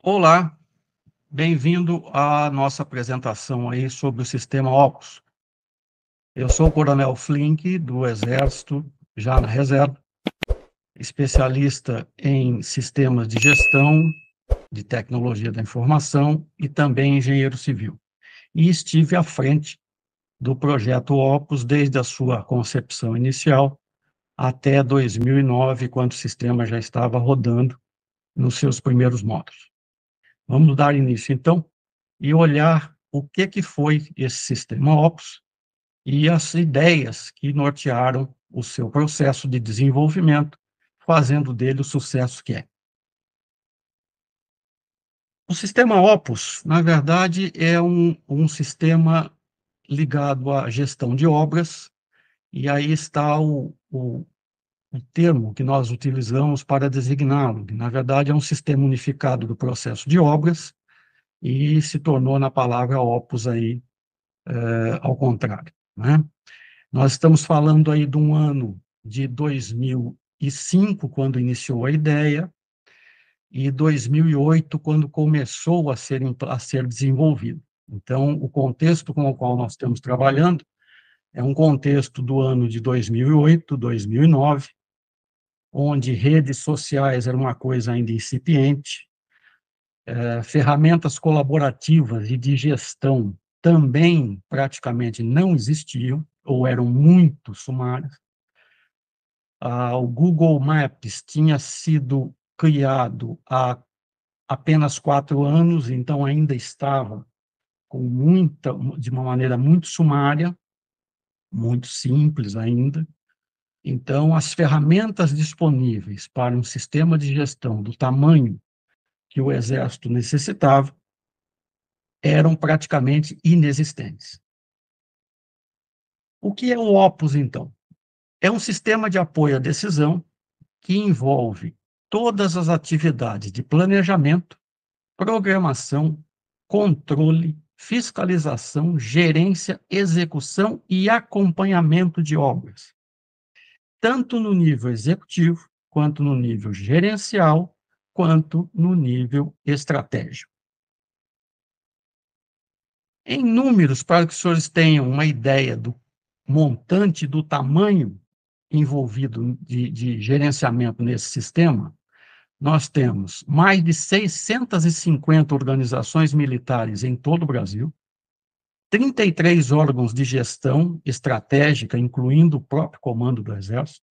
Olá, bem-vindo à nossa apresentação aí sobre o sistema Opus. Eu sou o Coronel Flink, do Exército, já na reserva, especialista em sistemas de gestão, de tecnologia da informação e também engenheiro civil. E estive à frente do projeto Opus desde a sua concepção inicial até 2009, quando o sistema já estava rodando nos seus primeiros módulos. Vamos dar início, então, e olhar o que foi esse sistema Opus e as ideias que nortearam o seu processo de desenvolvimento, fazendo dele o sucesso que é. O sistema Opus, na verdade, é um sistema ligado à gestão de obras, e aí está o termo que nós utilizamos para designá-lo, que na verdade é um sistema unificado do processo de obras, e se tornou na palavra Opus aí, ao contrário, né? Nós estamos falando aí de um ano de 2005, quando iniciou a ideia, e 2008, quando começou a ser desenvolvido. Então, o contexto com o qual nós estamos trabalhando é um contexto do ano de 2008, 2009, onde redes sociais era uma coisa ainda incipiente, ferramentas colaborativas e de gestão também praticamente não existiam, ou eram muito sumárias. O Google Maps tinha sido criado há apenas 4 anos, então ainda estava de uma maneira muito sumária, muito simples ainda. Então, as ferramentas disponíveis para um sistema de gestão do tamanho que o Exército necessitava eram praticamente inexistentes. O que é o Opus, então? É um sistema de apoio à decisão que envolve todas as atividades de planejamento, programação, controle, fiscalização, gerência, execução e acompanhamento de obras, tanto no nível executivo, quanto no nível gerencial, quanto no nível estratégico. Em números, para que os senhores tenham uma ideia do montante, do tamanho envolvido de gerenciamento nesse sistema, nós temos mais de 650 organizações militares em todo o Brasil, 33 órgãos de gestão estratégica, incluindo o próprio comando do Exército.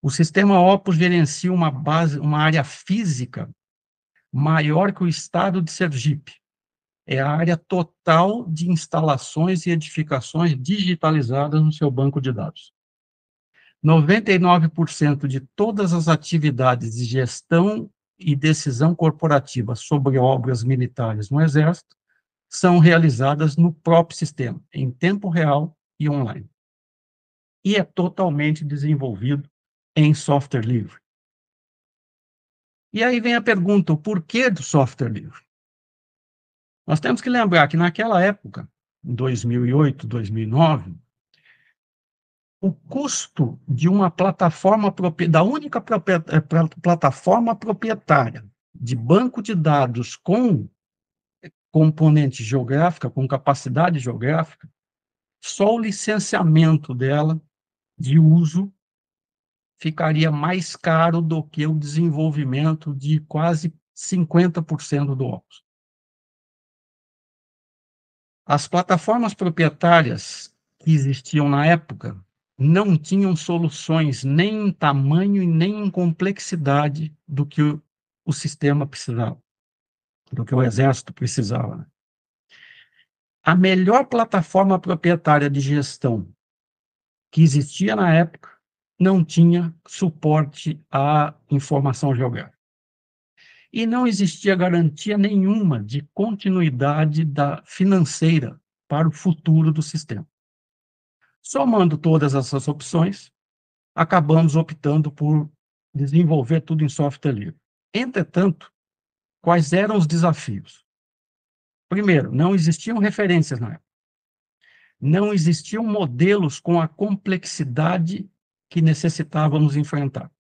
O sistema Opus gerencia uma área física maior que o estado de Sergipe. É a área total de instalações e edificações digitalizadas no seu banco de dados. 99% de todas as atividades de gestão e decisão corporativa sobre obras militares no Exército são realizadas no próprio sistema, em tempo real e online. E é totalmente desenvolvido em software livre. E aí vem a pergunta, o porquê do software livre? Nós temos que lembrar que naquela época, em 2008, 2009, o custo de uma plataforma, da única plataforma proprietária de banco de dados com componente geográfica, com capacidade geográfica, só o licenciamento dela de uso ficaria mais caro do que o desenvolvimento de quase 50% do Opus. As plataformas proprietárias que existiam na época não tinham soluções nem em tamanho e nem em complexidade do que o sistema precisava, do que o Exército precisava, né? A melhor plataforma proprietária de gestão que existia na época não tinha suporte à informação geográfica. E não existia garantia nenhuma de continuidade financeira para o futuro do sistema. Somando todas essas opções, acabamos optando por desenvolver tudo em software livre. Entretanto, quais eram os desafios? Primeiro, não existiam referências na época. Não existiam modelos com a complexidade que necessitávamos enfrentar.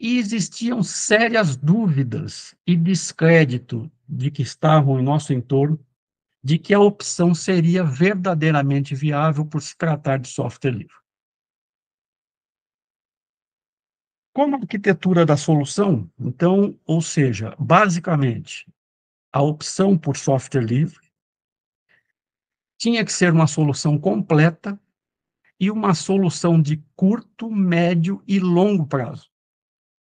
E existiam sérias dúvidas e descrédito de que estavam em nosso entorno, de que a opção seria verdadeiramente viável por se tratar de software livre. Como arquitetura da solução, então, ou seja, basicamente, a opção por software livre tinha que ser uma solução completa e uma solução de curto, médio e longo prazo.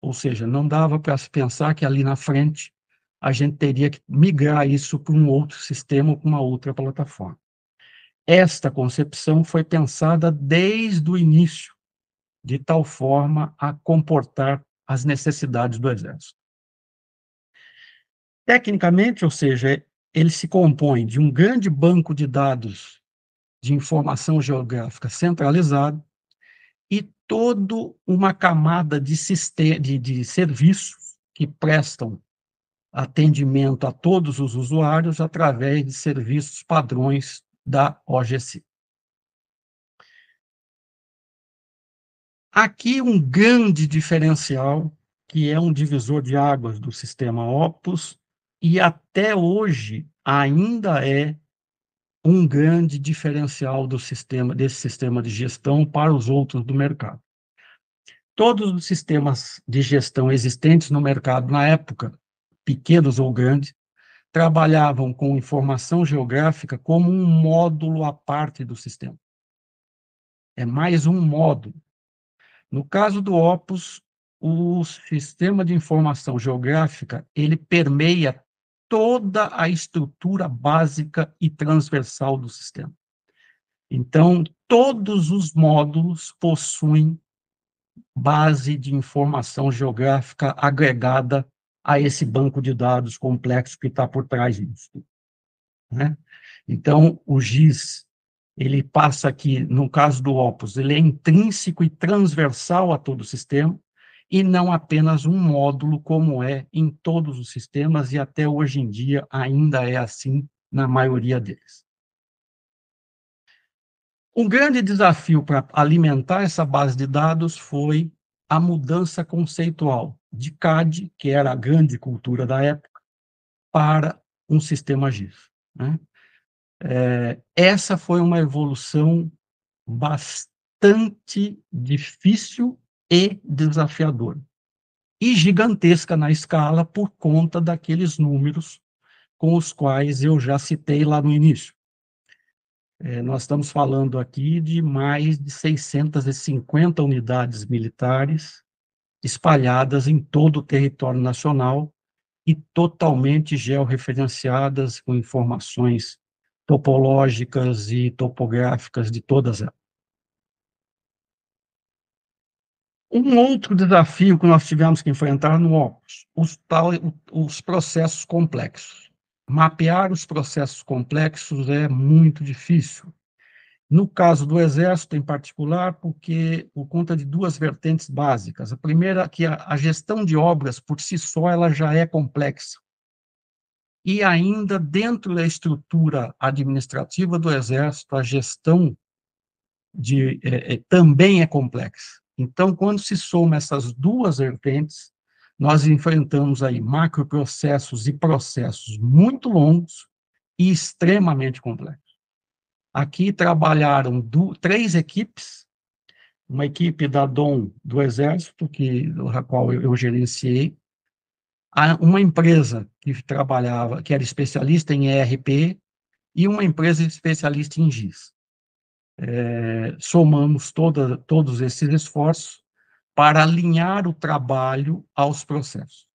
Ou seja, não dava para se pensar que ali na frente a gente teria que migrar isso para um outro sistema ou para uma outra plataforma. Esta concepção foi pensada desde o início, de tal forma a comportar as necessidades do Exército. Tecnicamente, ou seja, ele se compõe de um grande banco de dados de informação geográfica centralizado e toda uma camada de serviços que prestam atendimento a todos os usuários através de serviços padrões da OGC. Aqui um grande diferencial, que é um divisor de águas do sistema Opus, e até hoje ainda é um grande diferencial desse sistema de gestão para os outros do mercado. Todos os sistemas de gestão existentes no mercado na época, pequenos ou grandes, trabalhavam com informação geográfica como um módulo à parte do sistema. É mais um módulo. No caso do Opus, o sistema de informação geográfica, ele permeia toda a estrutura básica e transversal do sistema. Então, todos os módulos possuem base de informação geográfica agregada a esse banco de dados complexo que está por trás disso, né? Então, o GIS, ele passa aqui, no caso do Opus, ele é intrínseco e transversal a todo o sistema, e não apenas um módulo, como é em todos os sistemas, e até hoje em dia ainda é assim na maioria deles. Um grande desafio para alimentar essa base de dados foi a mudança conceitual de CAD, que era a grande cultura da época, para um sistema GIS, né? Essa foi uma evolução bastante difícil e desafiadora, e gigantesca na escala por conta daqueles números com os quais eu já citei lá no início. Nós estamos falando aqui de mais de 650 unidades militares espalhadas em todo o território nacional e totalmente georreferenciadas com informações topológicas e topográficas de todas elas. Um outro desafio que nós tivemos que enfrentar no Opus, os processos complexos. Mapear os processos complexos é muito difícil. No caso do Exército, em particular, por conta de duas vertentes básicas. A primeira, que a gestão de obras, por si só, ela já é complexa. E ainda dentro da estrutura administrativa do Exército, a gestão também é complexa. Então, quando se soma essas duas vertentes, nós enfrentamos aí macroprocessos e processos muito longos e extremamente complexos. Aqui trabalharam três equipes, uma equipe da DOM do Exército, a qual eu gerenciei, uma empresa que trabalhava, que era especialista em ERP, e uma empresa especialista em GIS. Somamos todos esses esforços para alinhar o trabalho aos processos.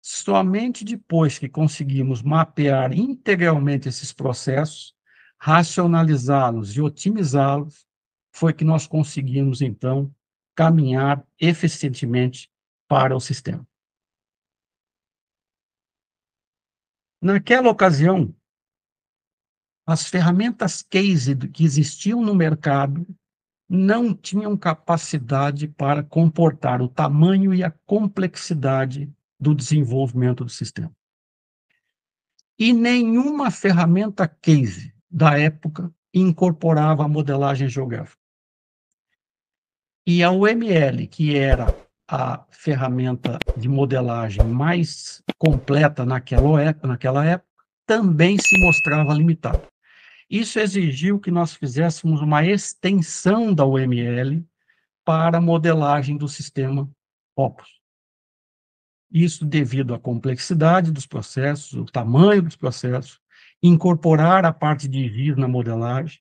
Somente depois que conseguimos mapear integralmente esses processos, racionalizá-los e otimizá-los, foi que nós conseguimos, então, caminhar eficientemente para o sistema. Naquela ocasião, as ferramentas case que existiam no mercado não tinham capacidade para comportar o tamanho e a complexidade do desenvolvimento do sistema. E nenhuma ferramenta case da época incorporava a modelagem geográfica. E a UML, que era a ferramenta de modelagem mais completa naquela época, também se mostrava limitada. Isso exigiu que nós fizéssemos uma extensão da UML para a modelagem do sistema Opus. Isso devido à complexidade dos processos, o tamanho dos processos, incorporar a parte de GIS na modelagem,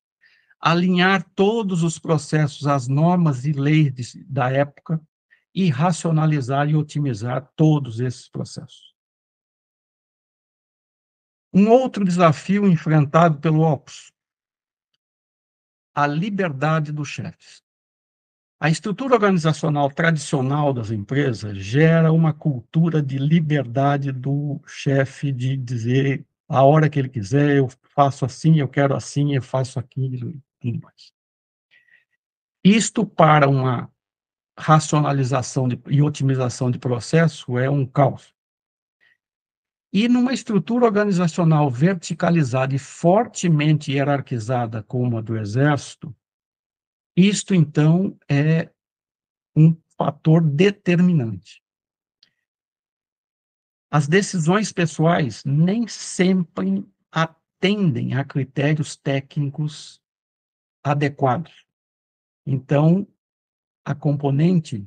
alinhar todos os processos às normas e leis da época e racionalizar e otimizar todos esses processos. Um outro desafio enfrentado pelo Opus: a liberdade dos chefes. A estrutura organizacional tradicional das empresas gera uma cultura de liberdade do chefe de dizer a hora que ele quiser: eu faço assim, eu quero assim, eu faço aquilo e tudo mais. Isto, para uma racionalização e otimização de processo, é um caos. E numa estrutura organizacional verticalizada e fortemente hierarquizada como a do Exército, isto, então, é um fator determinante. As decisões pessoais nem sempre atendem a critérios técnicos adequados. Então, a componente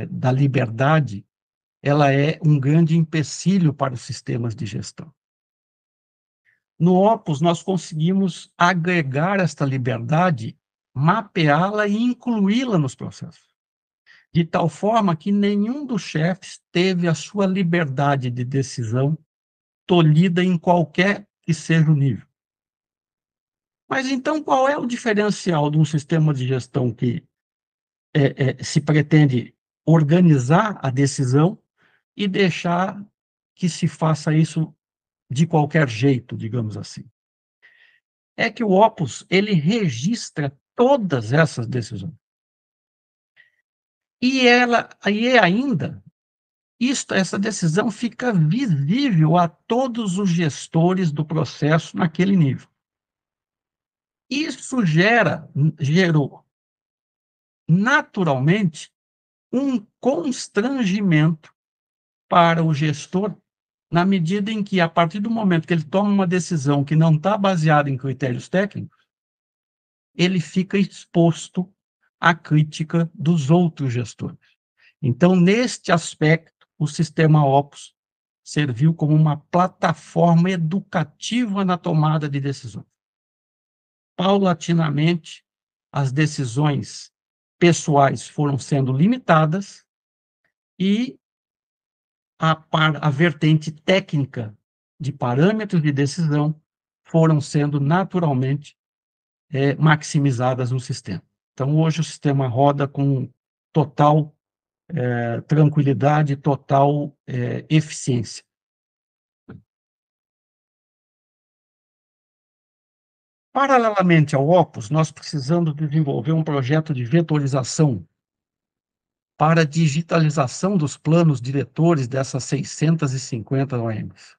da liberdade, ela é um grande empecilho para os sistemas de gestão. No Opus, nós conseguimos agregar esta liberdade, mapeá-la e incluí-la nos processos, de tal forma que nenhum dos chefes teve a sua liberdade de decisão tolhida em qualquer que seja o nível. Mas então qual é o diferencial de um sistema de gestão que se pretende organizar a decisão e deixar que se faça isso de qualquer jeito, digamos assim? É que o Opus, ele registra todas essas decisões. E ainda, essa decisão fica visível a todos os gestores do processo naquele nível. Isso gerou, naturalmente, um constrangimento para o gestor, na medida em que, a partir do momento que ele toma uma decisão que não está baseada em critérios técnicos, ele fica exposto à crítica dos outros gestores. Então, neste aspecto, o sistema Opus serviu como uma plataforma educativa na tomada de decisões. Paulatinamente, as decisões pessoais foram sendo limitadas e a vertente técnica de parâmetros de decisão foram sendo naturalmente maximizadas no sistema. Então, hoje o sistema roda com total tranquilidade, total eficiência. Paralelamente ao Opus, nós precisamos desenvolver um projeto de vetorização para a digitalização dos planos diretores dessas 650 OMs.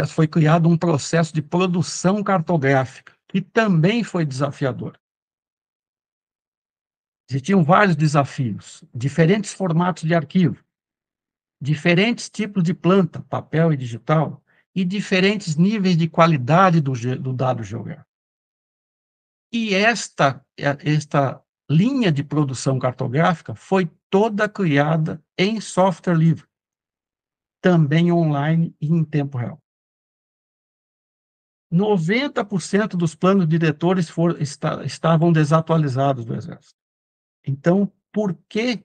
Foi criado um processo de produção cartográfica, que também foi desafiador. Existiam vários desafios, diferentes formatos de arquivo, diferentes tipos de planta, papel e digital, e diferentes níveis de qualidade do dado geográfico. E esta linha de produção cartográfica foi toda criada em software livre, também online e em tempo real. 90% dos planos diretores estavam desatualizados do Exército. Então, por que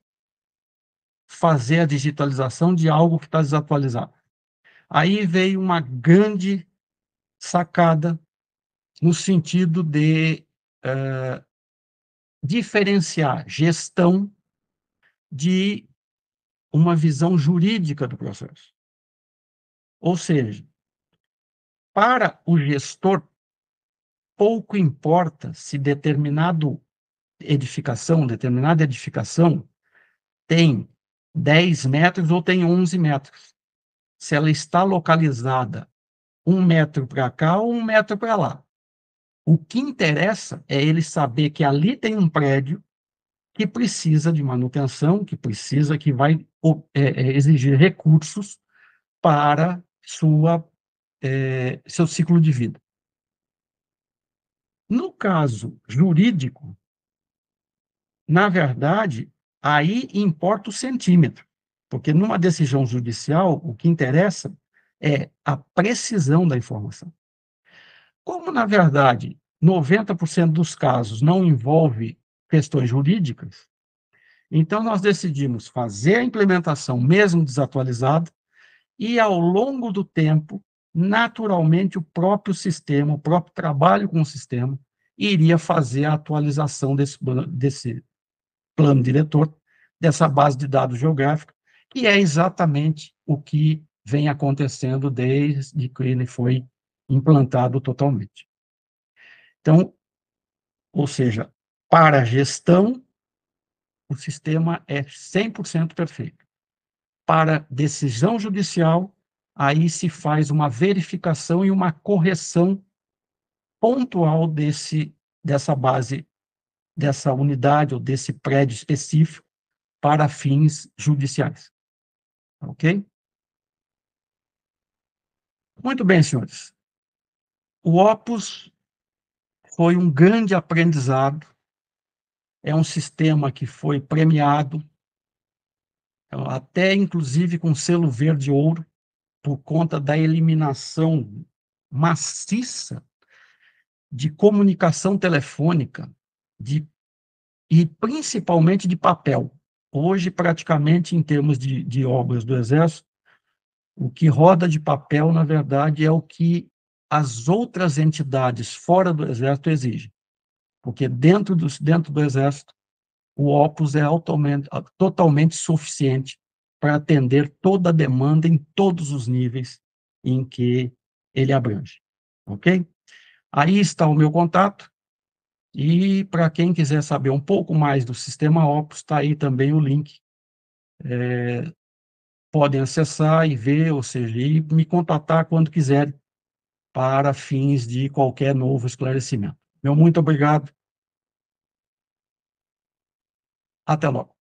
fazer a digitalização de algo que está desatualizado? Aí veio uma grande sacada no sentido de diferenciar gestão de uma visão jurídica do processo. Ou seja, para o gestor, pouco importa se determinada edificação tem 10 metros ou tem 11 metros. Se ela está localizada 1 metro para cá ou 1 metro para lá. O que interessa é ele saber que ali tem um prédio que precisa de manutenção, que vai exigir recursos para seu ciclo de vida. No caso jurídico, na verdade, aí importa o centímetro, porque numa decisão judicial, o que interessa é a precisão da informação. Como, na verdade, 90% dos casos não envolve questões jurídicas, então nós decidimos fazer a implementação mesmo desatualizada e, ao longo do tempo, naturalmente, o próprio sistema, o próprio trabalho com o sistema, iria fazer a atualização desse plano diretor, dessa base de dados geográfica, que é exatamente o que vem acontecendo desde que ele foi implantado totalmente. Então, ou seja, para a gestão, o sistema é 100% perfeito. Para decisão judicial, aí se faz uma verificação e uma correção pontual dessa base, dessa unidade ou desse prédio específico para fins judiciais. Ok? Muito bem, senhores. O Opus foi um grande aprendizado, é um sistema que foi premiado, até inclusive com selo verde ouro, por conta da eliminação maciça de comunicação telefônica e principalmente de papel. Hoje, praticamente, em termos de obras do Exército, o que roda de papel, na verdade, é o que as outras entidades fora do Exército exigem, porque dentro do Exército, o Opus é totalmente suficiente para atender toda a demanda em todos os níveis em que ele abrange, ok? Aí está o meu contato, e para quem quiser saber um pouco mais do sistema Opus, está aí também o link. Podem acessar e ver, ou seja, e me contatar quando quiserem, para fins de qualquer novo esclarecimento. Meu muito obrigado. Até logo.